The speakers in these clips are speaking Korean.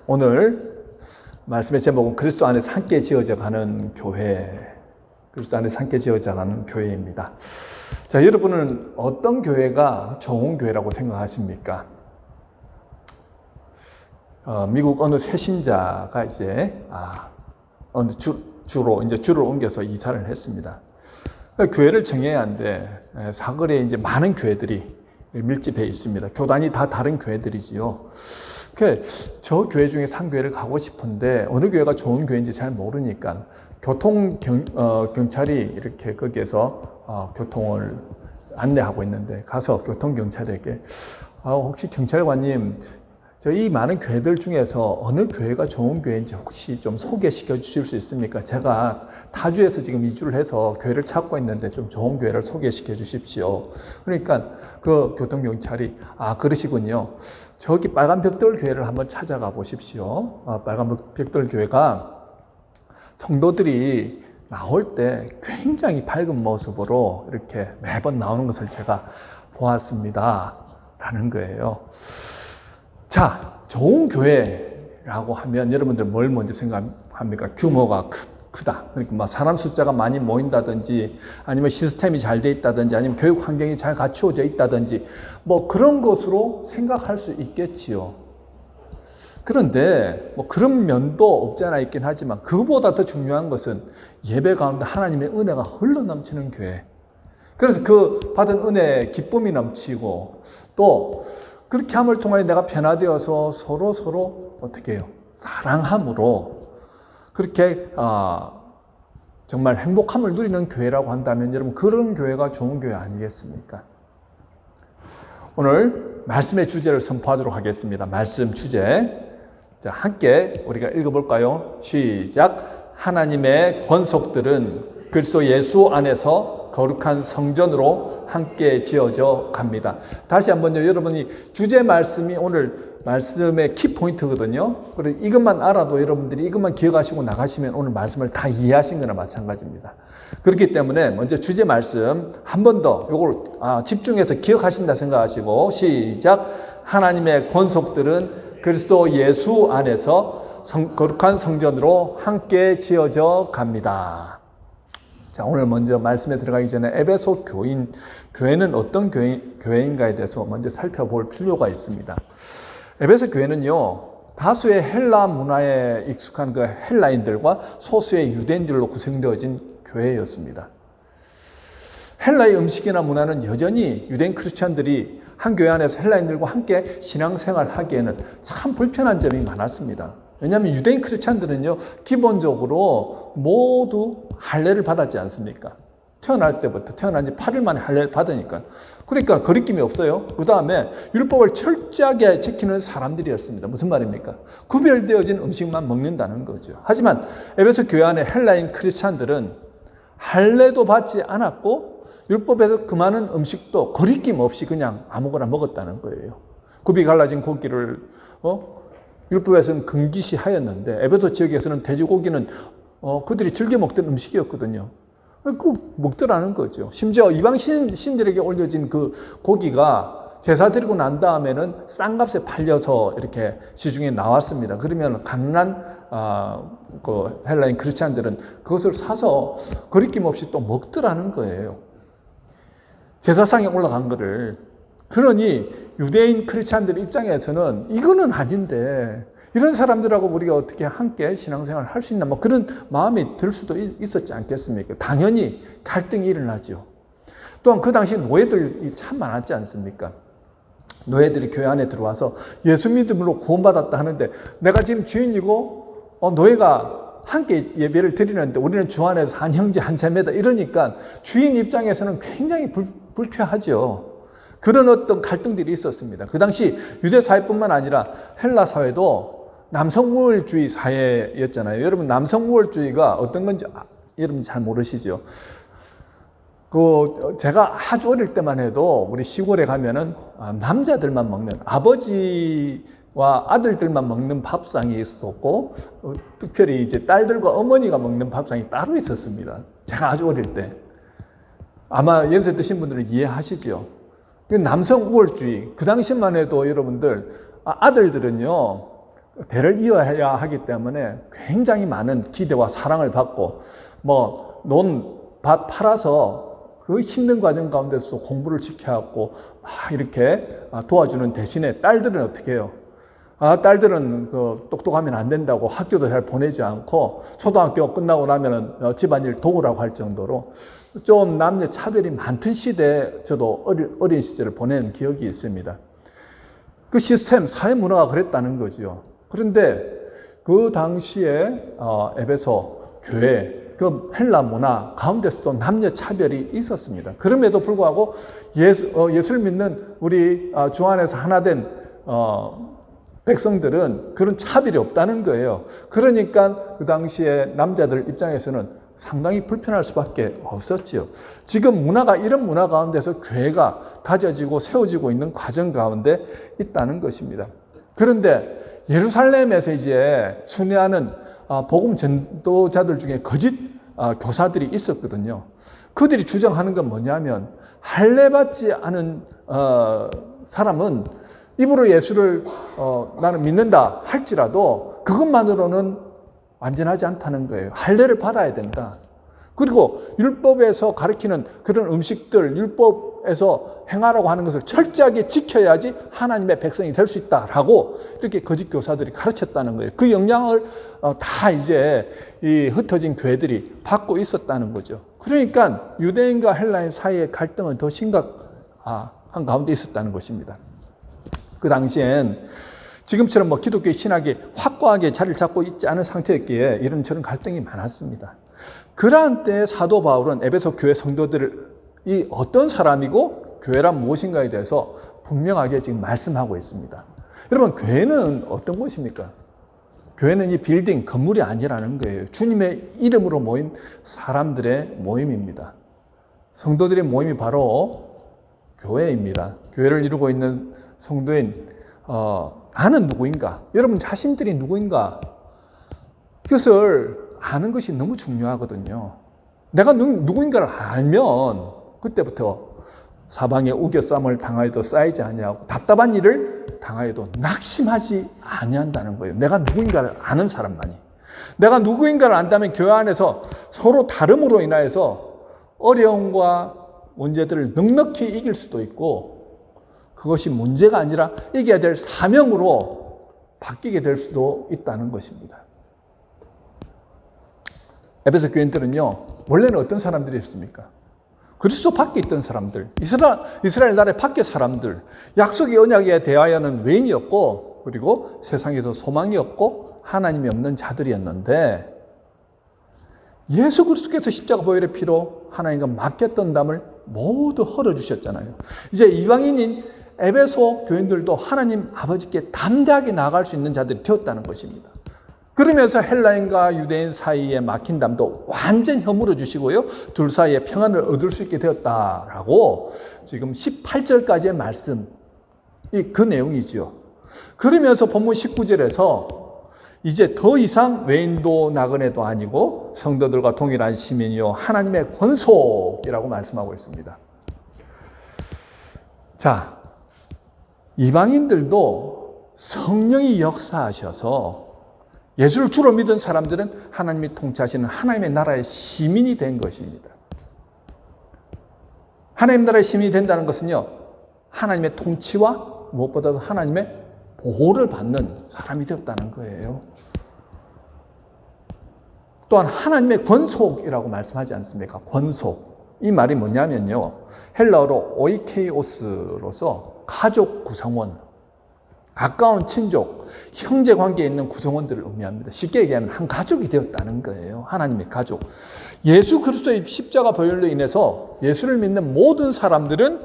오늘 말씀의 제목은 그리스도 안에서 함께 지어져 가는 교회, 그리스도 안에서 함께 지어져 가는 교회입니다. 자, 여러분은 어떤 교회가 좋은 교회라고 생각하십니까? 미국 어느 새신자가 이제 줄을 옮겨서 이사를 했습니다. 교회를 정해야 하는데 사거리에 이제 많은 교회들이 밀집해 있습니다. 교단이 다 다른 교회들이지요. 저 교회 중에 한 교회를 가고 싶은데 어느 교회가 좋은 교회인지 잘 모르니까 경찰이 이렇게 거기에서 교통을 안내하고 있는데 가서 교통경찰에게 혹시 경찰관님, 저희 많은 교회들 중에서 어느 교회가 좋은 교회인지 혹시 좀 소개시켜 주실 수 있습니까? 제가 타주에서 지금 이주를 해서 교회를 찾고 있는데 좀 좋은 교회를 소개시켜 주십시오. 그러니까 그 교통경찰이 그러시군요. 저기 빨간 벽돌 교회를 한번 찾아가 보십시오. 빨간 벽돌 교회가 성도들이 나올 때 굉장히 밝은 모습으로 이렇게 매번 나오는 것을 제가 보았습니다. 라는 거예요. 자, 좋은 교회라고 하면 여러분들 뭘 먼저 생각합니까? 규모가 크다. 그러니까 사람 숫자가 많이 모인다든지, 아니면 시스템이 잘 돼 있다든지, 아니면 교육 환경이 잘 갖추어져 있다든지, 그런 것으로 생각할 수 있겠지요. 그런데 그런 면도 없지 않아 있긴 하지만, 그보다 더 중요한 것은 예배 가운데 하나님의 은혜가 흘러넘치는 교회. 그래서 그 받은 은혜에 기쁨이 넘치고, 또 그렇게 함을 통하여 내가 변화되어서 서로 어떻게 해요? 사랑함으로 그렇게 정말 행복함을 누리는 교회라고 한다면 여러분, 그런 교회가 좋은 교회 아니겠습니까? 오늘 말씀의 주제를 선포하도록 하겠습니다. 말씀 주제. 자, 함께 우리가 읽어볼까요? 시작. 하나님의 권속들은 그리스도 예수 안에서 거룩한 성전으로 함께 지어져 갑니다. 다시 한번요, 여러분이 주제 말씀이 오늘 말씀의 키포인트거든요. 그래서 이것만 알아도 여러분들이 이것만 기억하시고 나가시면 오늘 말씀을 다 이해하신 거나 마찬가지입니다. 그렇기 때문에 먼저 주제 말씀 한 번 더 이걸 집중해서 기억하신다 생각하시고 시작. 하나님의 권속들은 그리스도 예수 안에서 거룩한 성전으로 함께 지어져 갑니다. 자, 오늘 먼저 말씀에 들어가기 전에 에베소 교회는 어떤 교회인가에 대해서 먼저 살펴볼 필요가 있습니다. 에베소 교회는요, 다수의 헬라 문화에 익숙한 그 헬라인들과 소수의 유대인들로 구성되어진 교회였습니다. 헬라의 음식이나 문화는 여전히 유대인 크리스찬들이 한 교회 안에서 헬라인들과 함께 신앙생활 하기에는 참 불편한 점이 많았습니다. 왜냐하면 유대인 크리스찬들은요, 기본적으로 모두 할례를 받았지 않습니까? 태어날 때부터, 태어난 지 8일 만에 할례를 받으니까. 그러니까 거리낌이 없어요. 그 다음에 율법을 철저하게 지키는 사람들이었습니다. 무슨 말입니까? 구별되어진 음식만 먹는다는 거죠. 하지만 에베소 교회 안에 헬라인 크리스찬들은 할례도 받지 않았고 율법에서 그 많은 음식도 거리낌 없이 그냥 아무거나 먹었다는 거예요. 굽이 갈라진 고기를 율법에서는 금기시하였는데 에베소 지역에서는 돼지고기는 그들이 즐겨 먹던 음식이었거든요. 그 먹더라는 거죠. 심지어 이방 신들에게 올려진 그 고기가 제사 드리고 난 다음에는 싼 값에 팔려서 이렇게 시중에 나왔습니다. 그러면 가난한 그 헬라인 크리스찬들은 그것을 사서 거리낌 없이 또 먹더라는 거예요. 제사상에 올라간 거를. 그러니 유대인 크리스찬들 입장에서는 이거는 아닌데 이런 사람들하고 우리가 어떻게 함께 신앙생활을 할 수 있나 그런 마음이 들 수도 있었지 않겠습니까? 당연히 갈등이 일어나죠. 또한 그 당시 노예들이 참 많았지 않습니까? 노예들이 교회 안에 들어와서 예수 믿음으로 구원받았다 하는데 내가 지금 주인이고 노예가 함께 예배를 드리는데 우리는 주 안에서 한 형제 한 자매다 이러니까 주인 입장에서는 굉장히 불쾌하죠. 그런 어떤 갈등들이 있었습니다. 그 당시 유대 사회뿐만 아니라 헬라 사회도 남성 우월주의 사회였잖아요. 여러분, 남성 우월주의가 어떤 건지 여러분 잘 모르시죠? 제가 아주 어릴 때만 해도 우리 시골에 가면은 남자들만 먹는, 아버지와 아들들만 먹는 밥상이 있었고, 특별히 이제 딸들과 어머니가 먹는 밥상이 따로 있었습니다. 제가 아주 어릴 때. 아마 연세 드신 분들은 이해하시죠? 남성 우월주의. 그 당시만 해도 여러분들, 아들들은요, 대를 이어야 하기 때문에 굉장히 많은 기대와 사랑을 받고 논밭 팔아서 그 힘든 과정 가운데서 공부를 시켜갖고 막 이렇게 도와주는 대신에 딸들은 어떻게 해요? 딸들은 똑똑하면 안 된다고 학교도 잘 보내지 않고 초등학교 끝나고 나면은 집안일 도우라고 할 정도로 좀 남녀 차별이 많던 시대에 저도 어린 시절을 보낸 기억이 있습니다. 그 시스템, 사회 문화가 그랬다는 거죠. 그런데 그 당시에 에베소 교회, 그 헬라 문화 가운데서도 남녀 차별이 있었습니다. 그럼에도 불구하고 예수를 믿는 우리 주 안에서 하나 된 백성들은 그런 차별이 없다는 거예요. 그러니까 그 당시에 남자들 입장에서는 상당히 불편할 수밖에 없었지요. 지금 이런 문화 가운데서 교회가 다져지고 세워지고 있는 과정 가운데 있다는 것입니다. 그런데 예루살렘에서 이제 순회하는 복음 전도자들 중에 거짓 교사들이 있었거든요. 그들이 주장하는 건 뭐냐면 할례받지 않은 사람은 입으로 예수를 나는 믿는다 할지라도 그것만으로는 완전하지 않다는 거예요. 할례를 받아야 된다. 그리고 율법에서 가리키는 그런 음식들, 율법에서 행하라고 하는 것을 철저하게 지켜야지 하나님의 백성이 될 수 있다라고 이렇게 거짓 교사들이 가르쳤다는 거예요. 그 영향을 다 이제 이 흩어진 교회들이 받고 있었다는 거죠. 그러니까 유대인과 헬라인 사이의 갈등은 더 심각한 가운데 있었다는 것입니다. 그 당시엔 지금처럼 기독교의 신학이 확고하게 자리를 잡고 있지 않은 상태였기에 이런저런 갈등이 많았습니다. 그러한 때에 사도 바울은 에베소 교회 성도들이 어떤 사람이고 교회란 무엇인가에 대해서 분명하게 지금 말씀하고 있습니다. 여러분, 교회는 어떤 곳입니까? 교회는 이 빌딩, 건물이 아니라는 거예요. 주님의 이름으로 모인 사람들의 모임입니다. 성도들의 모임이 바로 교회입니다. 교회를 이루고 있는 성도인 나는 누구인가? 여러분 자신들이 누구인가? 그것을 아는 것이 너무 중요하거든요. 내가 누구인가를 알면 그때부터 사방에 우겨쌈을 당하여도 쌓이지 아니하고 답답한 일을 당하여도 낙심하지 아니한다는 거예요. 내가 누구인가를 아는 사람만이. 내가 누구인가를 안다면 교회 안에서 서로 다름으로 인하여서 어려움과 문제들을 넉넉히 이길 수도 있고 그것이 문제가 아니라 이겨야 될 사명으로 바뀌게 될 수도 있다는 것입니다. 에베소 교인들은요, 원래는 어떤 사람들이었습니까? 그리스도 밖에 있던 사람들, 이스라엘 나라의 밖의 사람들, 약속의 언약에 대하여는 외인이었고, 그리고 세상에서 소망이 없고, 하나님이 없는 자들이었는데, 예수 그리스도께서 십자가 보혈의 피로 하나님과 맡겼던 담을 모두 헐어주셨잖아요. 이제 이방인인 에베소 교인들도 하나님 아버지께 담대하게 나아갈 수 있는 자들이 되었다는 것입니다. 그러면서 헬라인과 유대인 사이에 막힌 담도 완전히 허물어 주시고요. 둘 사이에 평안을 얻을 수 있게 되었다라고 지금 18절까지의 말씀, 그 내용이지요. 그러면서 본문 19절에서 이제 더 이상 외인도 나그네도 아니고 성도들과 동일한 시민이요 하나님의 권속이라고 말씀하고 있습니다. 자, 이방인들도 성령이 역사하셔서 예수를 주로 믿은 사람들은 하나님이 통치하시는 하나님의 나라의 시민이 된 것입니다. 하나님 나라의 시민이 된다는 것은요, 하나님의 통치와 무엇보다도 하나님의 보호를 받는 사람이 되었다는 거예요. 또한 하나님의 권속이라고 말씀하지 않습니까? 권속. 이 말이 뭐냐면요, 헬라어로 오이케이오스로서 가족 구성원, 가까운 친족, 형제 관계에 있는 구성원들을 의미합니다. 쉽게 얘기하면 한 가족이 되었다는 거예요. 하나님의 가족. 예수 그리스도의 십자가 보혈로 인해서 예수를 믿는 모든 사람들은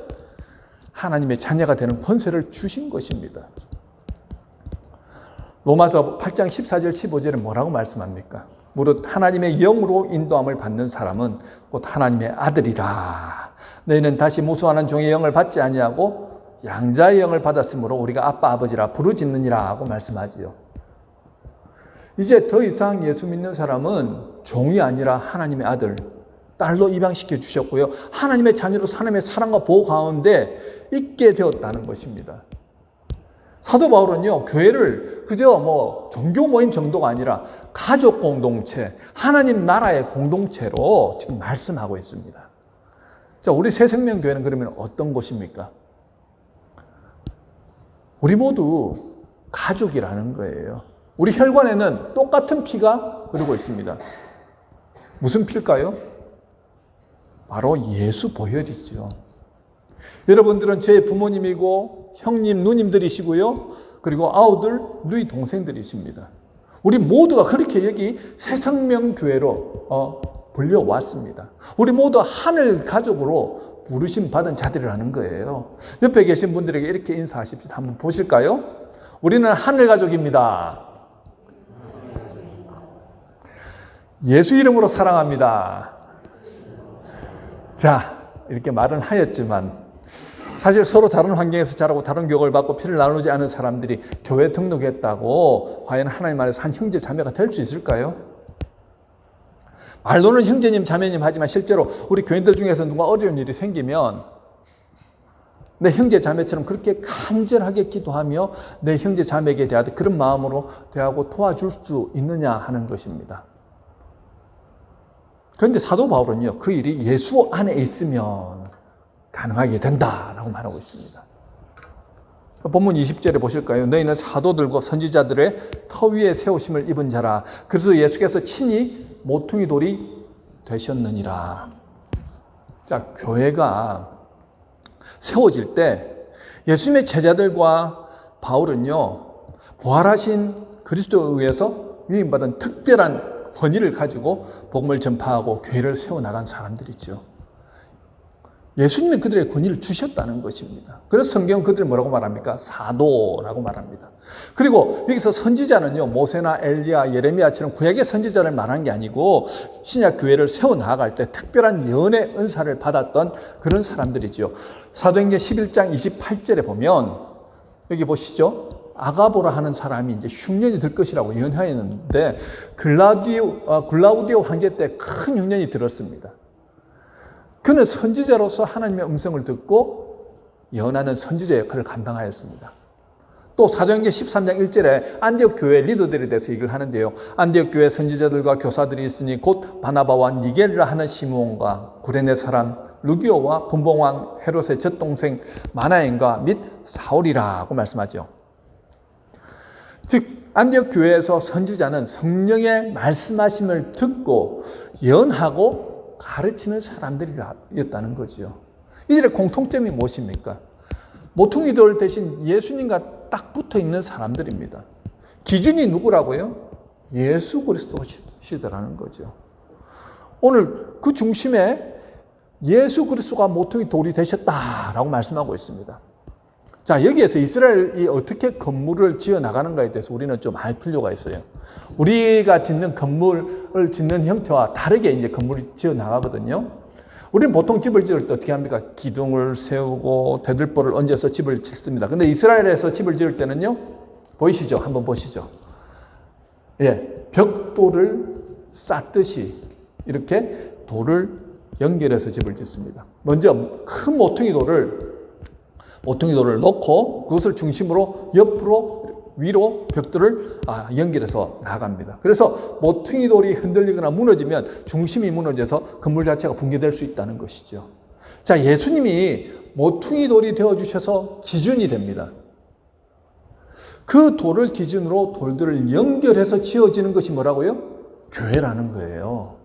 하나님의 자녀가 되는 권세를 주신 것입니다. 로마서 8장 14절 15절에 뭐라고 말씀합니까? 무릇 하나님의 영으로 인도함을 받는 사람은 곧 하나님의 아들이라. 너희는 다시 무수하는 종의 영을 받지 아니하고 양자의 영을 받았으므로 우리가 아빠 아버지라 부르짖느니라 하고 말씀하지요. 이제 더 이상 예수 믿는 사람은 종이 아니라 하나님의 아들, 딸로 입양시켜 주셨고요. 하나님의 자녀로서 하나님의 사랑과 보호 가운데 있게 되었다는 것입니다. 사도 바울은요, 교회를 그저 뭐 종교 모임 정도가 아니라 가족 공동체, 하나님 나라의 공동체로 지금 말씀하고 있습니다. 자, 우리 새생명교회는 그러면 어떤 곳입니까? 우리 모두 가족이라는 거예요. 우리 혈관에는 똑같은 피가 흐르고 있습니다. 무슨 피일까요? 바로 예수 보혈이죠. 여러분들은 제 부모님이고 형님, 누님들이시고요. 그리고 아우들, 누이 동생들이십니다. 우리 모두가 그렇게 여기 새생명교회로 불려왔습니다. 우리 모두 하늘 가족으로 부르심 받은 자들이라는 거예요. 옆에 계신 분들에게 이렇게 인사하십시오. 한번 보실까요? 우리는 하늘 가족입니다. 예수 이름으로 사랑합니다. 자, 이렇게 말은 하였지만 사실 서로 다른 환경에서 자라고 다른 교육을 받고 피를 나누지 않은 사람들이 교회 등록했다고 과연 하나님 안에서 한 형제 자매가 될 수 있을까요? 말로는 형제님 자매님 하지만 실제로 우리 교인들 중에서 누가 어려운 일이 생기면 내 형제 자매처럼 그렇게 간절하게 기도하며 내 형제 자매에게 대하듯 그런 마음으로 대하고 도와줄 수 있느냐 하는 것입니다. 그런데 사도 바울은요, 그 일이 예수 안에 있으면 가능하게 된다라고 말하고 있습니다. 본문 20절에 보실까요? 너희는 사도들과 선지자들의 터 위에 세우심을 입은 자라. 그래서 예수께서 친히 모퉁이 돌이 되셨느니라. 자, 교회가 세워질 때 예수님의 제자들과 바울은요, 부활하신 그리스도에 의해서 위임받은 특별한 권위를 가지고 복음을 전파하고 교회를 세워나간 사람들이죠. 예수님이 그들의 권위를 주셨다는 것입니다. 그래서 성경은 그들을 뭐라고 말합니까? 사도라고 말합니다. 그리고 여기서 선지자는요, 모세나 엘리야, 예레미야처럼 구약의 선지자를 말한 게 아니고 신약 교회를 세워나갈 때 특별한 연의 은사를 받았던 그런 사람들이죠. 사도행전 11장 28절에 보면 여기 보시죠. 아가보라 하는 사람이 이제 흉년이 들 것이라고 예언하였는데 글라우디오 황제 때 큰 흉년이 들었습니다. 그는 선지자로서 하나님의 음성을 듣고 예언하는 선지자 역할을 감당하였습니다. 또 사도행전 13장 1절에 안디옥 교회 리더들에 대해서 얘기를 하는데요. 안디옥 교회 선지자들과 교사들이 있으니 곧 바나바와 니게르라 하는 시므온과 구레네 사람 루기오와 분봉왕 헤롯의 젖동생 마나엔과 및 사울이라고 말씀하죠. 즉 안디옥 교회에서 선지자는 성령의 말씀하심을 듣고 예언하고 가르치는 사람들이었다는 거죠. 이들의 공통점이 무엇입니까? 모퉁이 돌 대신 예수님과 딱 붙어 있는 사람들입니다. 기준이 누구라고요? 예수 그리스도시더라는 거죠. 오늘 그 중심에 예수 그리스도가 모퉁이 돌이 되셨다라고 말씀하고 있습니다. 자, 여기에서 이스라엘이 어떻게 건물을 지어 나가는가에 대해서 우리는 좀 알 필요가 있어요. 우리가 짓는 건물을 짓는 형태와 다르게 이제 건물이 지어 나가거든요. 우리는 보통 집을 지을 때 어떻게 합니까? 기둥을 세우고 대들보를 얹어서 집을 짓습니다. 근데 이스라엘에서 집을 지을 때는요, 보이시죠? 한번 보시죠. 예, 벽돌을 쌓듯이 이렇게 돌을 연결해서 집을 짓습니다. 먼저 큰 모퉁이 돌을 놓고 그것을 중심으로 옆으로 위로 벽돌을 연결해서 나갑니다. 그래서 모퉁이 돌이 흔들리거나 무너지면 중심이 무너져서 건물 자체가 붕괴될 수 있다는 것이죠. 자, 예수님이 모퉁이 돌이 되어주셔서 기준이 됩니다. 그 돌을 기준으로 돌들을 연결해서 지어지는 것이 뭐라고요? 교회라는 거예요.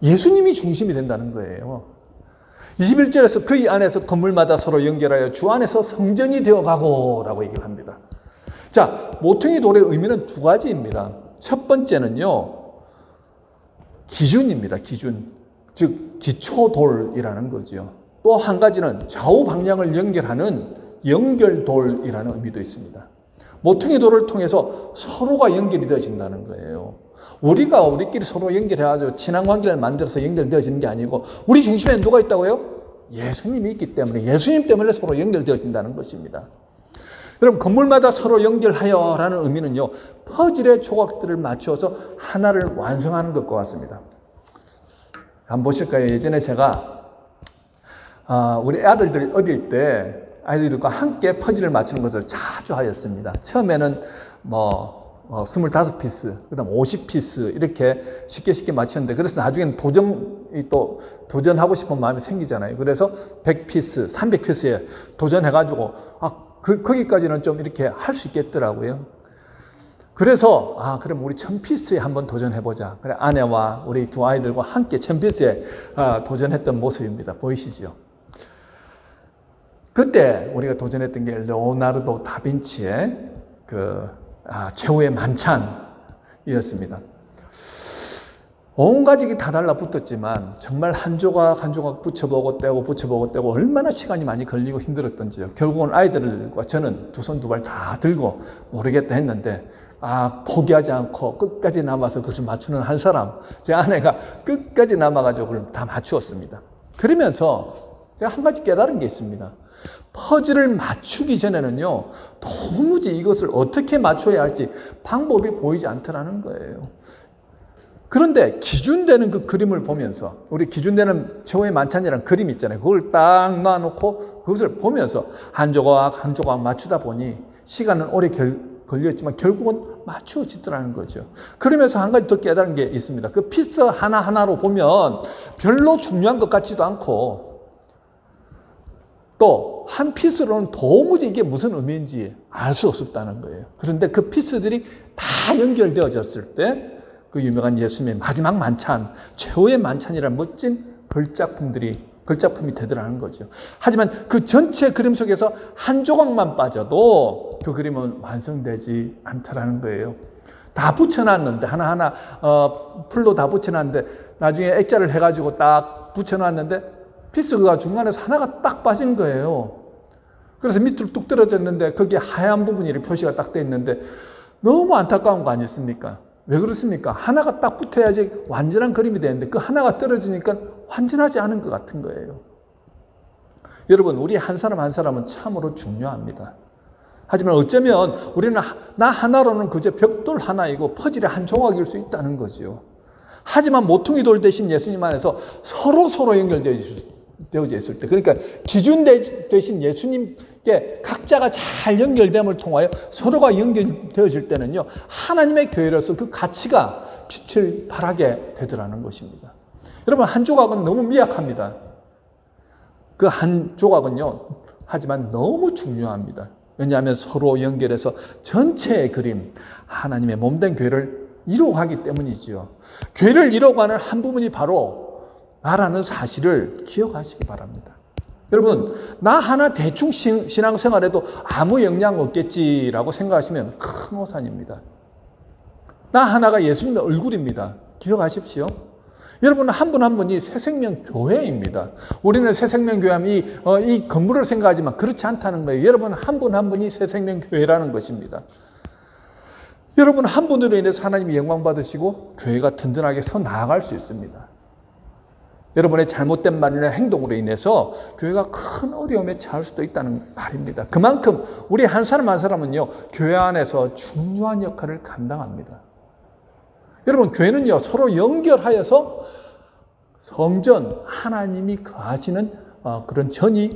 예수님이 중심이 된다는 거예요. 21절에서 그 안에서 건물마다 서로 연결하여 주 안에서 성전이 되어가고 라고 얘기를 합니다. 자, 모퉁이 돌의 의미는 두 가지입니다. 첫 번째는요, 기준입니다. 기준. 즉, 기초돌이라는 거죠. 또 한 가지는 좌우 방향을 연결하는 연결돌이라는 의미도 있습니다. 모퉁이 돌을 통해서 서로가 연결이 되어진다는 거예요. 우리가 우리끼리 서로 연결해가지고 친한 관계를 만들어서 연결되어지는 게 아니고 우리 중심에 누가 있다고요? 예수님이 있기 때문에 예수님 때문에 서로 연결되어진다는 것입니다. 여러분, 건물마다 서로 연결하여 라는 의미는요, 퍼즐의 조각들을 맞추어서 하나를 완성하는 것과 같습니다. 한번 보실까요? 예전에 제가 우리 아들들 어릴 때 아이들과 함께 퍼즐을 맞추는 것을 자주 하였습니다. 처음에는 25피스, 그 다음 50피스 이렇게 쉽게 맞췄는데, 그래서 나중에는 도전하고 싶은 마음이 생기잖아요. 그래서 100피스, 300피스에 도전해가지고 거기까지는 좀 이렇게 할 수 있겠더라고요. 그래서 그럼 우리 1000피스에 한번 도전해보자. 그래, 아내와 우리 두 아이들과 함께 1000피스에 도전했던 모습입니다. 보이시죠? 그때 우리가 도전했던 게 레오나르도 다빈치의 최후의 만찬이었습니다. 온 가족이 다 달라붙었지만 정말 한 조각 한 조각 붙여보고 떼고 얼마나 시간이 많이 걸리고 힘들었던지요. 결국은 아이들과 저는 두 손 두 발 다 들고 모르겠다 했는데 포기하지 않고 끝까지 남아서 그것을 맞추는 한 사람, 제 아내가 끝까지 남아가지고 그걸 다 맞추었습니다. 그러면서 제가 한 가지 깨달은 게 있습니다. 퍼즐을 맞추기 전에는요, 도무지 이것을 어떻게 맞춰야 할지 방법이 보이지 않더라는 거예요. 그런데 기준되는 그 그림을 보면서, 우리 기준되는 최후의 만찬이라는 그림 있잖아요. 그걸 딱 놔놓고 그것을 보면서 한 조각 한 조각 맞추다 보니 시간은 오래 걸렸지만 결국은 맞추어지더라는 거죠. 그러면서 한 가지 더 깨달은 게 있습니다. 그 피스 하나하나로 보면 별로 중요한 것 같지도 않고, 또 한 피스로는 도무지 이게 무슨 의미인지 알 수 없었다는 거예요. 그런데 그 피스들이 다 연결되어졌을 때 그 유명한 예수님의 마지막 만찬, 최후의 만찬이라는 멋진 걸작품이 되더라는 거죠. 하지만 그 전체 그림 속에서 한 조각만 빠져도 그 그림은 완성되지 않더라는 거예요. 다 붙여놨는데, 하나하나 풀로 다 붙여놨는데, 나중에 액자를 해가지고 딱 붙여놨는데 피스가 중간에서 하나가 딱 빠진 거예요. 그래서 밑으로 뚝 떨어졌는데 거기에 하얀 부분이 이렇게 표시가 딱 돼 있는데 너무 안타까운 거 아니었습니까? 왜 그렇습니까? 하나가 딱 붙어야지 완전한 그림이 되는데 그 하나가 떨어지니까 완전하지 않은 것 같은 거예요. 여러분, 우리 한 사람 한 사람은 참으로 중요합니다. 하지만 어쩌면 우리는 나 하나로는 그저 벽돌 하나이고 퍼즐의 한 조각일 수 있다는 거죠. 하지만 모퉁이 돌 대신 예수님 안에서 서로 연결되어져 있을 때, 그러니까 기준 대신 예수님께 각자가 잘 연결됨을 통하여 서로가 연결되어질 때는요, 하나님의 교회로서 그 가치가 빛을 발하게 되더라는 것입니다. 여러분, 한 조각은 너무 미약합니다. 그 한 조각은요, 하지만 너무 중요합니다. 왜냐하면 서로 연결해서 전체의 그림, 하나님의 몸된 교회를 이루어가기 때문이지요. 교회를 이루어가는 한 부분이 바로 나라는 사실을 기억하시기 바랍니다. 여러분, 나 하나 대충 신앙생활에도 아무 영향 없겠지라고 생각하시면 큰 오산입니다. 나 하나가 예수님의 얼굴입니다. 기억하십시오. 여러분, 한 분 한 분이 새생명교회입니다. 우리는 새생명교회하면 이 건물을 생각하지만 그렇지 않다는 거예요. 여러분, 한 분 한 분이 새생명교회라는 것입니다. 여러분, 한 분으로 인해서 하나님이 영광 받으시고 교회가 든든하게 서 나아갈 수 있습니다. 여러분의 잘못된 말이나 행동으로 인해서 교회가 큰 어려움에 처할 수도 있다는 말입니다. 그만큼 우리 한 사람 한 사람은요, 교회 안에서 중요한 역할을 감당합니다. 여러분, 교회는요, 서로 연결하여서 성전, 하나님이 거하시는 그런 전이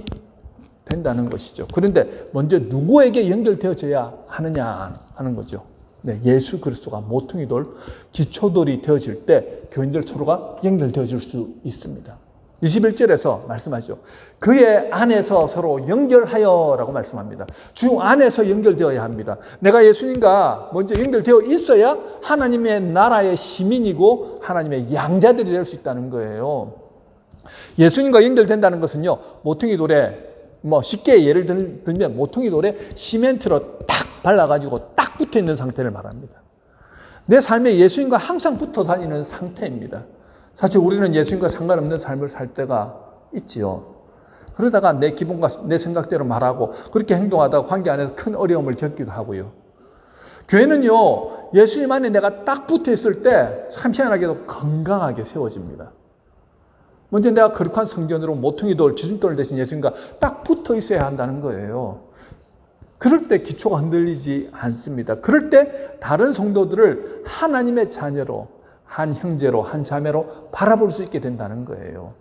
된다는 것이죠. 그런데 먼저 누구에게 연결되어져야 하느냐 하는 거죠. 네, 예수 그리스도가 모퉁이 돌, 기초돌이 되어질 때 교인들 서로가 연결되어질 수 있습니다. 21절에서 말씀하죠. 그의 안에서 서로 연결하여 라고 말씀합니다. 주 안에서 연결되어야 합니다. 내가 예수님과 먼저 연결되어 있어야 하나님의 나라의 시민이고 하나님의 양자들이 될 수 있다는 거예요. 예수님과 연결된다는 것은요, 모퉁이 돌에 쉽게 예를 들면 모퉁이 돌에 시멘트로 딱 발라가지고 딱 붙어 있는 상태를 말합니다. 내 삶에 예수님과 항상 붙어 다니는 상태입니다. 사실 우리는 예수님과 상관없는 삶을 살 때가 있지요. 그러다가 내 기분과 내 생각대로 말하고 그렇게 행동하다가 관계 안에서 큰 어려움을 겪기도 하고요. 교회는요, 예수님 안에 내가 딱 붙어 있을 때 참 희한하게도 건강하게 세워집니다. 먼저 내가 거룩한 성전으로 모퉁이 돌, 기준돌 대신 예수님과 딱 붙어 있어야 한다는 거예요. 그럴 때 기초가 흔들리지 않습니다. 그럴 때 다른 성도들을 하나님의 자녀로, 한 형제로, 한 자매로 바라볼 수 있게 된다는 거예요.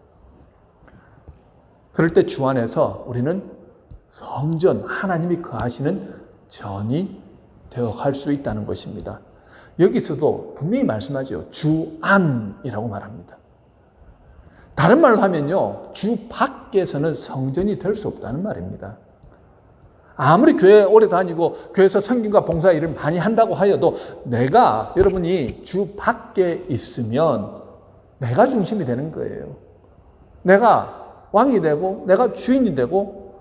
그럴 때 주 안에서 우리는 성전, 하나님이 거하시는 전이 되어갈 수 있다는 것입니다. 여기서도 분명히 말씀하죠. 주 안이라고 말합니다. 다른 말로 하면요, 주 밖에서는 성전이 될 수 없다는 말입니다. 아무리 교회 오래 다니고 교회에서 성경과 봉사 일을 많이 한다고 하여도 내가, 여러분이 주 밖에 있으면 내가 중심이 되는 거예요. 내가 왕이 되고 내가 주인이 되고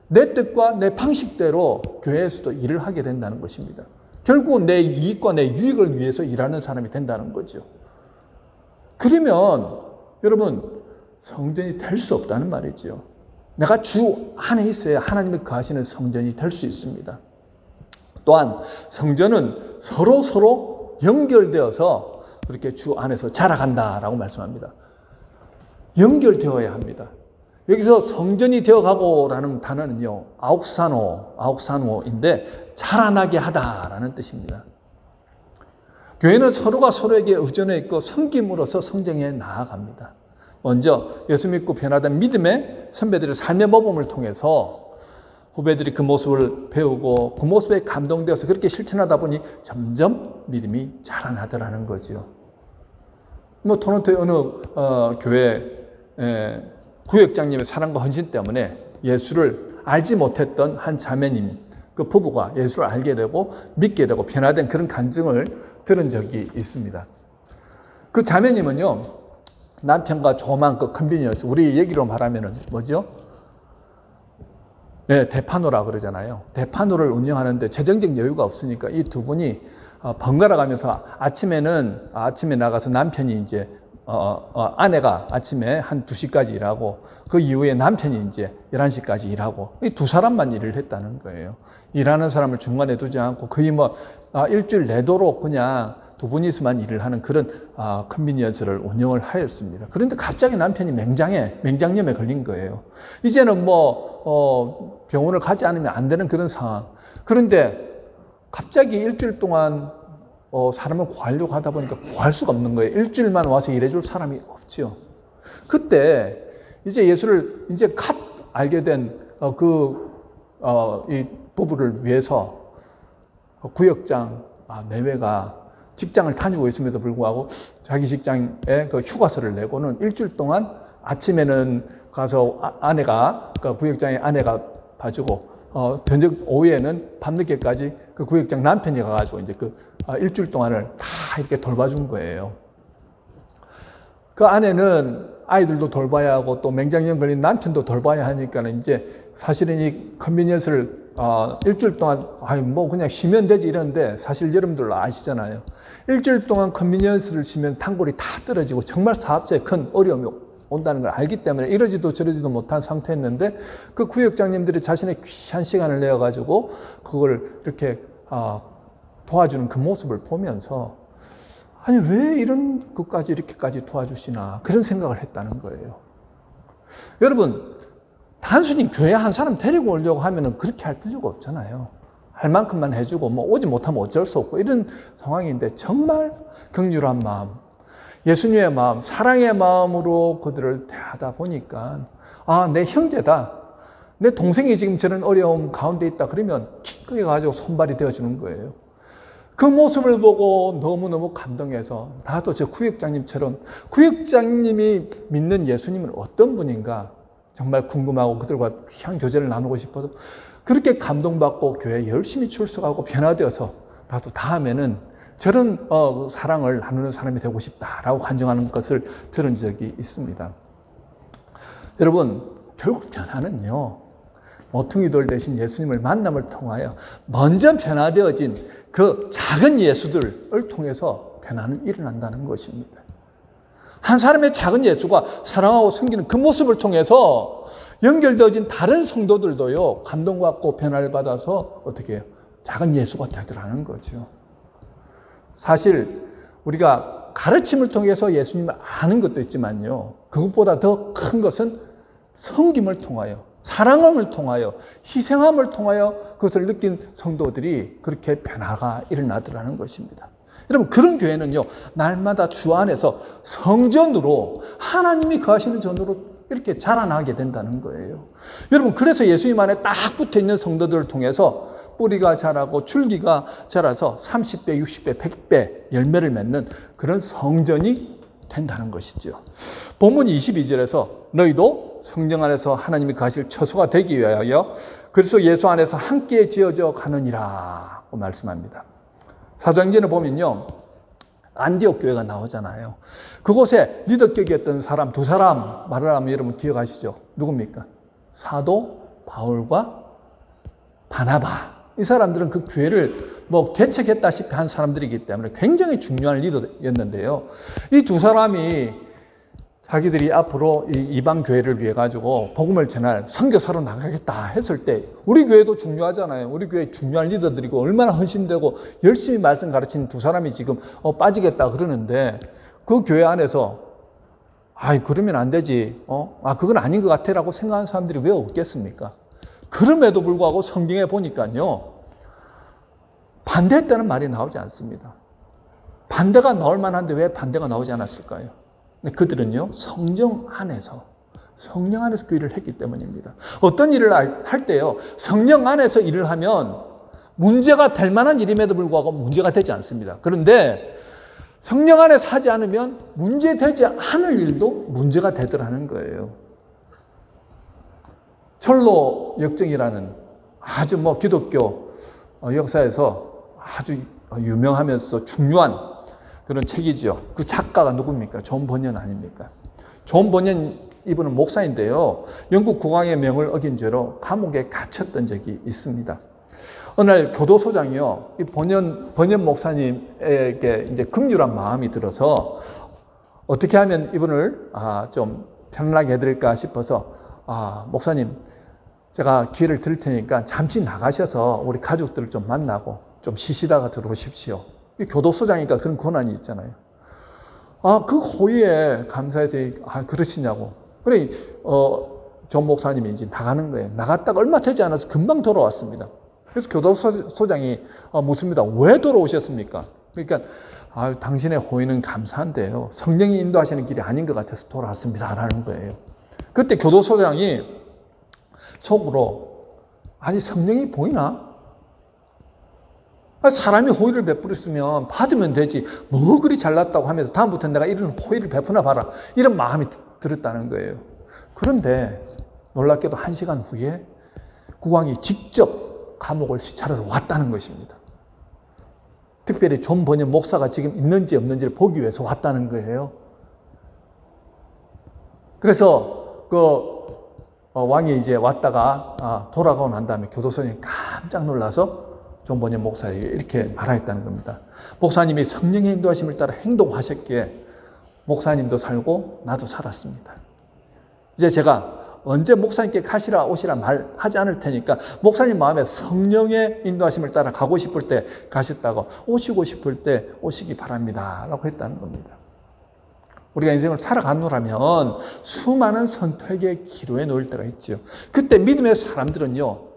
내 뜻과 내 방식대로 교회에서도 일을 하게 된다는 것입니다. 결국은 내 이익과 내 유익을 위해서 일하는 사람이 된다는 거죠. 그러면 여러분, 성전이 될 수 없다는 말이죠. 내가 주 안에 있어야 하나님이 거하시는 성전이 될 수 있습니다. 또한 성전은 서로 연결되어서 그렇게 주 안에서 자라간다라고 말씀합니다. 연결되어야 합니다. 여기서 성전이 되어가고라는 단어는요, 아욱사노인데 자라나게 하다라는 뜻입니다. 교회는 서로가 서로에게 의존해 있고 섬김으로써 성장해 나아갑니다. 먼저 예수 믿고 변화된 믿음의 선배들의 삶의 모범을 통해서 후배들이 그 모습을 배우고 그 모습에 감동되어서 그렇게 실천하다 보니 점점 믿음이 자라나더라는 거죠. 토론토의 어느 교회 구역장님의 사랑과 헌신 때문에 예수를 알지 못했던 한 자매님, 그 부부가 예수를 알게 되고 믿게 되고 변화된 그런 간증을 들은 적이 있습니다. 그 자매님은요, 남편과 조그만 그 컨비니언스, 우리 얘기로 말하면은 뭐죠? 네, 대파노라 그러잖아요. 대파노를 운영하는데 재정적 여유가 없으니까 이 두 분이 번갈아 가면서 아침에 나가서 남편이 이제 아내가 아침에 한 2시까지 일하고 그 이후에 남편이 이제 11시까지 일하고 이 두 사람만 일을 했다는 거예요. 일하는 사람을 중간에 두지 않고 거의 일주일 내도록 그냥 두 분이서만 일을 하는 그런 컨비니언스를 운영을 하였습니다. 그런데 갑자기 남편이 맹장염에 걸린 거예요. 이제는 병원을 가지 않으면 안 되는 그런 상황. 그런데 갑자기 일주일 동안 사람을 구하려고 하다 보니까 구할 수가 없는 거예요. 일주일만 와서 일해줄 사람이 없죠. 그때 이제 예수를 이제 갓 알게 된 이 부부를 위해서 구역장 내외가 직장을 다니고 있음에도 불구하고 자기 직장에 그 휴가서를 내고는 일주일 동안 아침에는 가서 아내가, 그 구역장의 아내가 봐주고, 저녁 오후에는 밤늦게까지 그 구역장 남편이 가가지고 이제 일주일 동안을 다 이렇게 돌봐준 거예요. 그 아내는 아이들도 돌봐야 하고 또 맹장염 걸린 남편도 돌봐야 하니까는 이제 사실은 이 컨비니언스를 일주일 동안 그냥 쉬면 되지 이러는데 사실 여러분들 아시잖아요. 일주일 동안 컨비니언스를 쉬면 단골이 다 떨어지고 정말 사업자에 큰 어려움이 온다는 걸 알기 때문에 이러지도 저러지도 못한 상태였는데 그 구역장님들이 자신의 귀한 시간을 내어가지고 그걸 이렇게 도와주는 그 모습을 보면서 아니 왜 이런 것까지 이렇게까지 도와주시나 그런 생각을 했다는 거예요. 여러분, 단순히 교회 한 사람 데리고 오려고 하면은 그렇게 할 필요가 없잖아요. 할 만큼만 해주고 오지 못하면 어쩔 수 없고 이런 상황인데 정말 긍휼한 마음, 예수님의 마음, 사랑의 마음으로 그들을 대하다 보니까 내 형제다, 내 동생이 지금 저런 어려움 가운데 있다 그러면 기꺼이 가지고 손발이 되어주는 거예요. 그 모습을 보고 너무너무 감동해서 나도 저 구역장님처럼 구역장님이 믿는 예수님은 어떤 분인가 정말 궁금하고 그들과 귀한 교제를 나누고 싶어서 그렇게 감동받고 교회에 열심히 출석하고 변화되어서 나도 다음에는 저런 사랑을 나누는 사람이 되고 싶다라고 간증하는 것을 들은 적이 있습니다. 여러분, 결국 변화는요, 모퉁이돌 대신 예수님을 만남을 통하여 먼저 변화되어진 그 작은 예수들을 통해서 변화는 일어난다는 것입니다. 한 사람의 작은 예수가 사랑하고 섬기는 그 모습을 통해서 연결되어진 다른 성도들도요, 감동받고 변화를 받아서 어떻게 해요? 작은 예수가 되더라는 거죠. 사실 우리가 가르침을 통해서 예수님을 아는 것도 있지만요, 그것보다 더 큰 것은 섬김을 통하여, 사랑함을 통하여, 희생함을 통하여 그것을 느낀 성도들이 그렇게 변화가 일어나더라는 것입니다. 여러분, 그런 교회는요, 날마다 주 안에서 성전으로, 하나님이 거하시는 전으로 이렇게 자라나게 된다는 거예요. 여러분, 그래서 예수님 안에 딱 붙어 있는 성도들을 통해서 뿌리가 자라고 줄기가 자라서 30배, 60배, 100배 열매를 맺는 그런 성전이 된다는 것이죠. 본문 22절에서 너희도 성령 안에서 하나님이 가실 처소가 되기 위하여 그리스도 예수 안에서 함께 지어져 가느니라 고 말씀합니다. 사도행전을 보면요, 안디옥 교회가 나오잖아요. 그곳에 리더격이었던 사람 두 사람 말을 하면 여러분 기억하시죠? 누굽니까? 사도 바울과 바나바. 이 사람들은 그 교회를 개척했다시피 한 사람들이기 때문에 굉장히 중요한 리더였는데요. 이 두 사람이 자기들이 앞으로 이 이방 교회를 위해 가지고 복음을 전할 선교사로 나가겠다 했을 때 우리 교회도 중요하잖아요. 우리 교회 중요한 리더들이고 얼마나 헌신되고 열심히 말씀 가르치는 두 사람이 지금 빠지겠다 그러는데 그 교회 안에서 그러면 안 되지. 그건 아닌 것 같아라고 생각하는 사람들이 왜 없겠습니까? 그럼에도 불구하고 성경에 보니까요, 반대했다는 말이 나오지 않습니다. 반대가 나올 만한데 왜 반대가 나오지 않았을까요? 그들은요, 성령 안에서 그 일을 했기 때문입니다. 어떤 일을 할 때요, 성령 안에서 일을 하면 문제가 될 만한 일임에도 불구하고 문제가 되지 않습니다. 그런데 성령 안에서 하지 않으면 문제되지 않을 일도 문제가 되더라는 거예요. 철로 역정이라는 아주 기독교 역사에서 아주 유명하면서 중요한 그런 책이죠. 그 작가가 누굽니까? 존 버년 아닙니까? 존 버년 이분은 목사인데요. 영국 국왕의 명을 어긴 죄로 감옥에 갇혔던 적이 있습니다. 어느 날 교도소장이요, 이 버년 목사님에게 이제 긍휼한 마음이 들어서 어떻게 하면 이분을 좀 편안하게 해드릴까 싶어서 목사님, 제가 기회를 드릴 테니까 잠시 나가셔서 우리 가족들을 좀 만나고 좀 쉬시다가 들어오십시오. 이 교도소장이니까 그런 권한이 있잖아요. 그 호의에 감사해서 그러시냐고. 그래, 존 목사님이 이제 나가는 거예요. 나갔다가 얼마 되지 않아서 금방 돌아왔습니다. 그래서 교도소장이 묻습니다. 왜 돌아오셨습니까? 그러니까 당신의 호의는 감사한데요, 성령이 인도하시는 길이 아닌 것 같아서 돌아왔습니다 라는 거예요. 그때 교도소장이 속으로 성령이 보이나? 사람이 호의를 베풀었으면 받으면 되지 뭐 그리 잘났다고 하면서 다음부터는 내가 이런 호의를 베푸나 봐라 이런 마음이 들었다는 거예요. 그런데 놀랍게도 1시간 후에 국왕이 직접 감옥을 시찰하러 왔다는 것입니다. 특별히 존 버년 목사가 지금 있는지 없는지를 보기 위해서 왔다는 거예요. 그래서 왕이 이제 왔다가 돌아가고 난 다음에 교도소장이 깜짝 놀라서 존 버년 목사에게 이렇게 말하였다는 겁니다. 목사님이 성령의 인도하심을 따라 행동하셨기에 목사님도 살고 나도 살았습니다. 이제 제가 언제 목사님께 가시라 오시라 말하지 않을 테니까 목사님 마음에 성령의 인도하심을 따라 가고 싶을 때 가셨다고 오시고 싶을 때 오시기 바랍니다 라고 했다는 겁니다. 우리가 인생을 살아가노라면 수많은 선택의 기로에 놓일 때가 있죠. 그때 믿음의 사람들은요,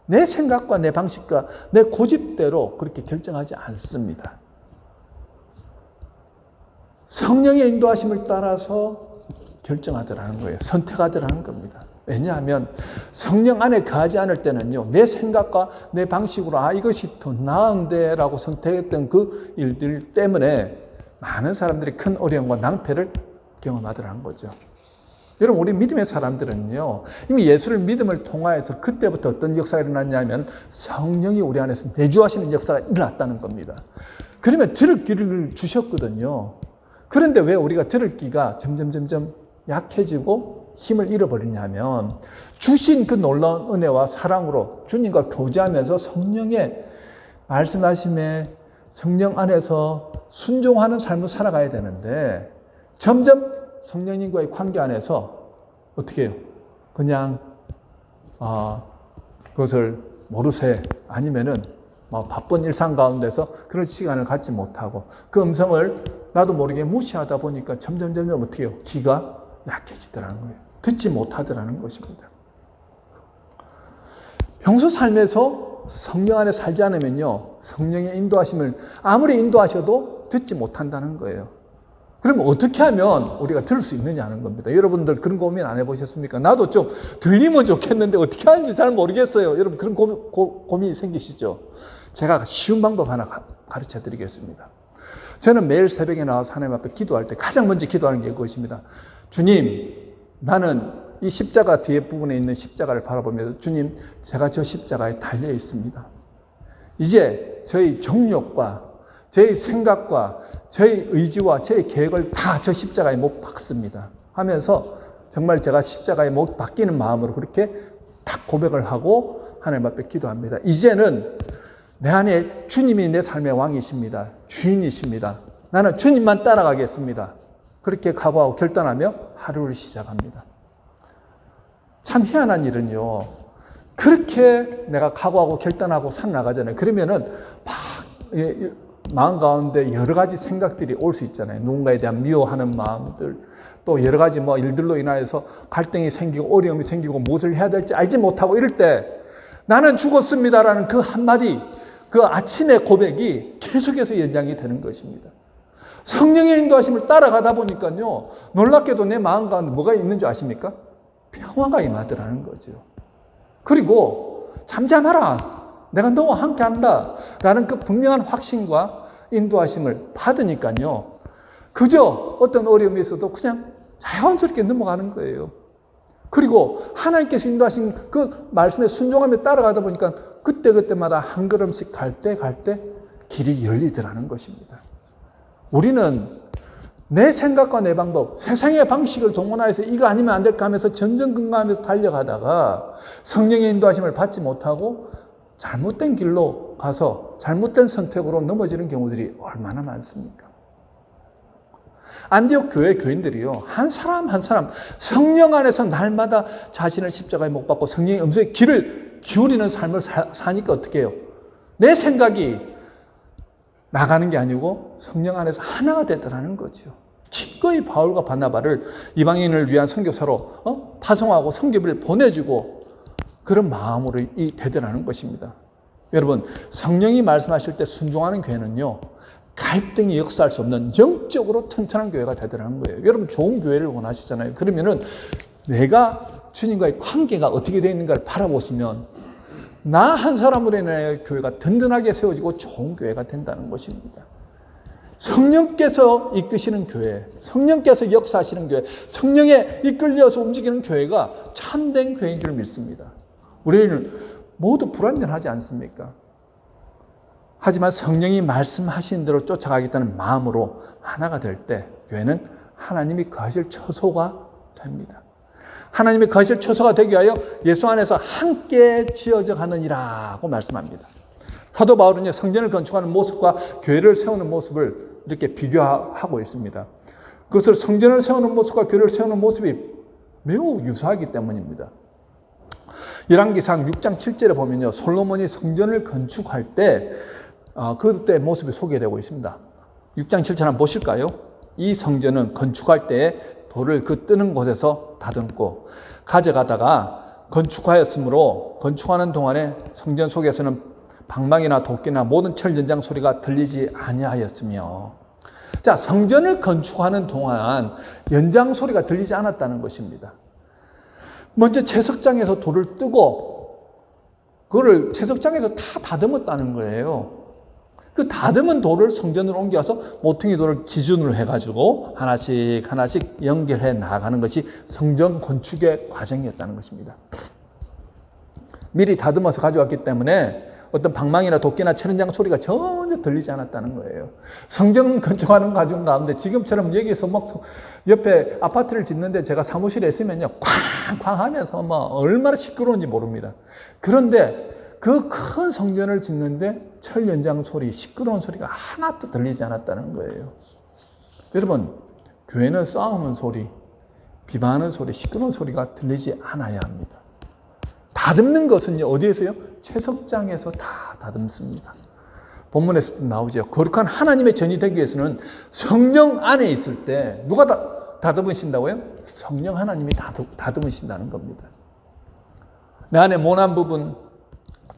내 생각과 내 방식과 내 고집대로 그렇게 결정하지 않습니다. 성령의 인도하심을 따라서 결정하더라는 거예요. 선택하더라는 겁니다. 왜냐하면 성령 안에 거하지 않을 때는요, 내 생각과 내 방식으로 이것이 더 나은데 라고 선택했던 그 일들 때문에 많은 사람들이 큰 어려움과 낭패를 경험하더라는 거죠. 여러분, 우리 믿음의 사람들은요, 이미 예수를 믿음을 통하여서 그때부터 어떤 역사가 일어났냐면 성령이 우리 안에서 내주하시는 역사가 일어났다는 겁니다. 그러면 들을 귀를 주셨거든요. 그런데 왜 우리가 들을 귀가 점점 약해지고 힘을 잃어버리냐면 주신 그 놀라운 은혜와 사랑으로 주님과 교제하면서 성령의 말씀하심에 성령 안에서 순종하는 삶을 살아가야 되는데 점점 성령님과의 관계 안에서 어떻게 해요? 그냥 그것을 모르세 아니면은 바쁜 일상 가운데서 그런 시간을 갖지 못하고 그 음성을 나도 모르게 무시하다 보니까 점점 어떻게 해요? 귀가 약해지더라는 거예요. 듣지 못하더라는 것입니다. 평소 삶에서 성령 안에 살지 않으면요, 성령의 인도하심을 아무리 인도하셔도 듣지 못한다는 거예요. 그러면 어떻게 하면 우리가 들을 수 있느냐 하는 겁니다. 여러분들 그런 고민 안 해보셨습니까? 나도 좀 들리면 좋겠는데 어떻게 하는지 잘 모르겠어요. 여러분 그런 고민이 생기시죠? 제가 쉬운 방법 하나 가르쳐 드리겠습니다. 저는 매일 새벽에 나와서 하나님 앞에 기도할 때 가장 먼저 기도하는 게 그것입니다. 주님, 나는 이 십자가 뒤에 부분에 있는 십자가를 바라보면서 주님, 제가 저 십자가에 달려 있습니다. 이제 저희 정욕과 저희 생각과 저희 의지와 저희 계획을 다 저 십자가에 못 박습니다 하면서 정말 제가 십자가에 못 박히는 마음으로 그렇게 딱 고백을 하고 하나님 앞에 기도합니다. 이제는 내 안에 주님이 내 삶의 왕이십니다. 주인이십니다. 나는 주님만 따라가겠습니다. 그렇게 각오하고 결단하며 하루를 시작합니다. 참 희한한 일은요, 그렇게 내가 각오하고 결단하고 살아나가잖아요. 그러면은 막 마음 가운데 여러 가지 생각들이 올 수 있잖아요. 누군가에 대한 미워하는 마음들, 또 여러 가지 일들로 인하여서 갈등이 생기고 어려움이 생기고 무엇을 해야 될지 알지 못하고 이럴 때 나는 죽었습니다라는 그 한마디, 그 아침의 고백이 계속해서 연장이 되는 것입니다. 성령의 인도하심을 따라가다 보니까요, 놀랍게도 내 마음 가운데 뭐가 있는 줄 아십니까? 평화가 임하더라는 거죠. 그리고 잠잠하라, 내가 너와 함께 한다 라는 그 분명한 확신과 인도하심을 받으니까요, 그저 어떤 어려움이 있어도 그냥 자연스럽게 넘어가는 거예요. 그리고 하나님께서 인도하신 그 말씀에 순종하며 따라가다 보니까 그때그때마다 한 걸음씩 갈 때 길이 열리더라는 것입니다. 우리는 내 생각과 내 방법, 세상의 방식을 동원하여서 이거 아니면 안 될까 하면서 전전긍긍하면서 달려가다가 성령의 인도하심을 받지 못하고 잘못된 길로 가서 잘못된 선택으로 넘어지는 경우들이 얼마나 많습니까? 안디옥 교회 교인들이요, 한 사람 한 사람 성령 안에서 날마다 자신을 십자가에 못 박고 성령의 음성에 귀를 기울이는 삶을 사니까 어떻게 해요? 내 생각이 나가는 게 아니고 성령 안에서 하나가 되더라는 거죠. 기꺼이 바울과 바나바를 이방인을 위한 선교사로 파송하고 선교비를 보내주고 그런 마음으로 되더라는 것입니다. 여러분, 성령이 말씀하실 때 순종하는 교회는요, 갈등이 역사할 수 없는 영적으로 튼튼한 교회가 되더라는 거예요. 여러분, 좋은 교회를 원하시잖아요. 그러면은 내가 주님과의 관계가 어떻게 되어 있는가를 바라보시면 나 한 사람으로 인해 교회가 든든하게 세워지고 좋은 교회가 된다는 것입니다. 성령께서 이끄시는 교회, 성령께서 역사하시는 교회, 성령에 이끌려서 움직이는 교회가 참된 교회인 줄 믿습니다. 우리는 모두 불완전하지 않습니까? 하지만 성령이 말씀하신 대로 쫓아가겠다는 마음으로 하나가 될 때 교회는 하나님이 거하실 처소가 됩니다. 하나님이 거하실 처소가 되기 위하여 예수 안에서 함께 지어져 가느니라고 말씀합니다. 사도 바울은요, 성전을 건축하는 모습과 교회를 세우는 모습을 이렇게 비교하고 있습니다. 그것을 성전을 세우는 모습과 교회를 세우는 모습이 매우 유사하기 때문입니다. 열왕기상 6장 7절에 보면요, 솔로몬이 성전을 건축할 때 그때 모습이 소개되고 있습니다. 6장 7절 한번 보실까요? 이 성전은 건축할 때 돌을 그 뜨는 곳에서 다듬고 가져가다가 건축하였으므로 건축하는 동안에 성전 속에서는 방망이나 도끼나 모든 철 연장 소리가 들리지 아니하였으며, 자, 성전을 건축하는 동안 연장 소리가 들리지 않았다는 것입니다. 먼저 채석장에서 돌을 뜨고 그거를 채석장에서 다 다듬었다는 거예요. 그 다듬은 돌을 성전으로 옮겨서 모퉁이 돌을 기준으로 해가지고 하나씩 연결해 나가는 것이 성전 건축의 과정이었다는 것입니다. 미리 다듬어서 가져왔기 때문에 어떤 방망이나 도끼나 철연장 소리가 전혀 들리지 않았다는 거예요. 성전 건축하는 과정 가운데 지금처럼 여기서 막 옆에 아파트를 짓는데 제가 사무실에 있으면요, 쾅쾅 하면서 얼마나 시끄러운지 모릅니다. 그런데 그 큰 성전을 짓는데 철 연장 소리, 시끄러운 소리가 하나도 들리지 않았다는 거예요. 여러분, 교회는 싸우는 소리, 비방하는 소리, 시끄러운 소리가 들리지 않아야 합니다. 다듬는 것은요, 어디에서요? 채석장에서 다 다듬습니다. 본문에서 나오죠. 거룩한 하나님의 전이 되기 위해서는 성령 안에 있을 때 누가 다듬으신다고요? 성령 하나님이 다듬으신다는 겁니다. 내 안에 모난 부분,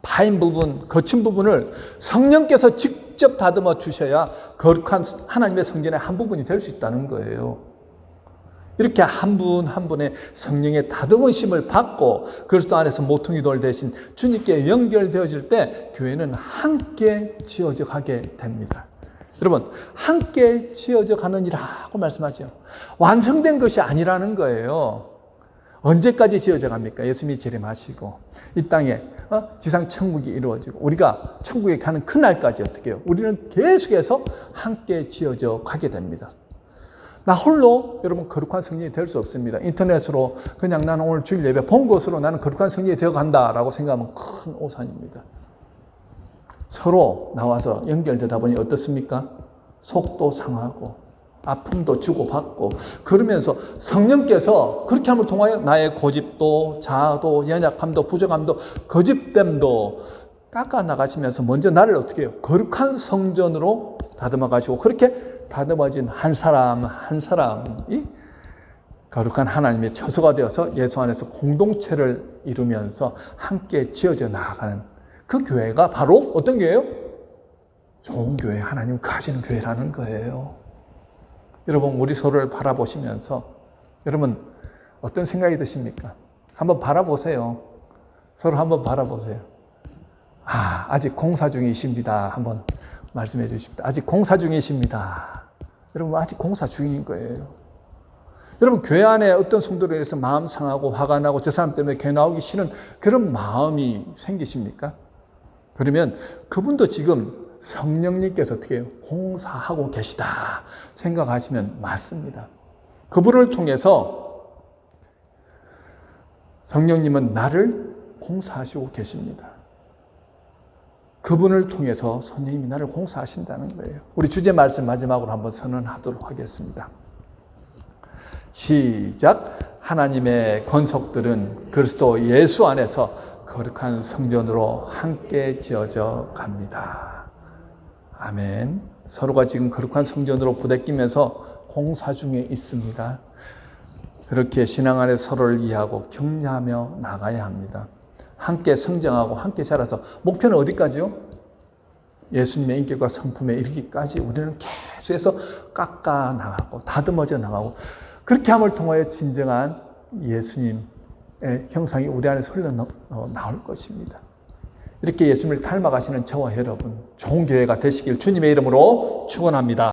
파인 부분, 거친 부분을 성령께서 직접 직접 다듬어 주셔야 거룩한 하나님의 성전의 한 부분이 될 수 있다는 거예요. 이렇게 한 분 한 분의 성령의 다듬으심을 받고 그리스도 안에서 모퉁이 돌 대신 주님께 연결되어질 때 교회는 함께 지어져 가게 됩니다. 여러분, 함께 지어져 가느니라고 말씀하죠. 완성된 것이 아니라는 거예요. 언제까지 지어져 갑니까? 예수님이 재림하시고 이 땅에 지상 천국이 이루어지고 우리가 천국에 가는 그날까지 어떻게 해요? 우리는 계속해서 함께 지어져 가게 됩니다. 나 홀로 여러분 거룩한 성령이 될 수 없습니다. 인터넷으로 그냥 나는 오늘 주일 예배 본 것으로 나는 거룩한 성령이 되어 간다라고 생각하면 큰 오산입니다. 서로 나와서 연결되다 보니 어떻습니까? 속도 상하고 아픔도 주고받고 그러면서 성령께서 그렇게 함을 통하여 나의 고집도 자아도 연약함도 부족함도 거짓됨도 깎아 나가시면서 먼저 나를 어떻게 해요? 거룩한 성전으로 다듬어 가시고 그렇게 다듬어진 한 사람 한 사람이 거룩한 하나님의 처소가 되어서 예수 안에서 공동체를 이루면서 함께 지어져 나아가는 그 교회가 바로 어떤 교회예요? 좋은 교회, 하나님 가시는 교회라는 거예요. 여러분, 우리 서로를 바라보시면서 여러분 어떤 생각이 드십니까? 한번 바라보세요. 서로 한번 바라보세요. 아직 공사 중이십니다. 한번 말씀해 주십니다. 아직 공사 중이십니다. 여러분, 아직 공사 중인 거예요. 여러분, 교회 안에 어떤 성도로 인해서 마음 상하고 화가 나고 저 사람 때문에 교회 나오기 싫은 그런 마음이 생기십니까? 그러면 그분도 지금 성령님께서 어떻게 해요? 공사하고 계시다 생각하시면 맞습니다. 그분을 통해서 성령님은 나를 공사하시고 계십니다. 그분을 통해서 성령님이 나를 공사하신다는 거예요. 우리 주제 말씀 마지막으로 한번 선언하도록 하겠습니다. 시작. 하나님의 권속들은 그리스도 예수 안에서 거룩한 성전으로 함께 지어져 갑니다. 아멘. 서로가 지금 거룩한 성전으로 부대끼면서 공사 중에 있습니다. 그렇게 신앙 안에 서로를 이해하고 격려하며 나가야 합니다. 함께 성장하고 함께 자라서 목표는 어디까지요? 예수님의 인격과 성품에 이르기까지 우리는 계속해서 깎아 나가고 다듬어져 나가고 그렇게 함을 통하여 진정한 예수님의 형상이 우리 안에서 흘러나올 것입니다. 이렇게 예수님을 닮아가시는 저와 여러분, 좋은 교회가 되시길 주님의 이름으로 축원합니다.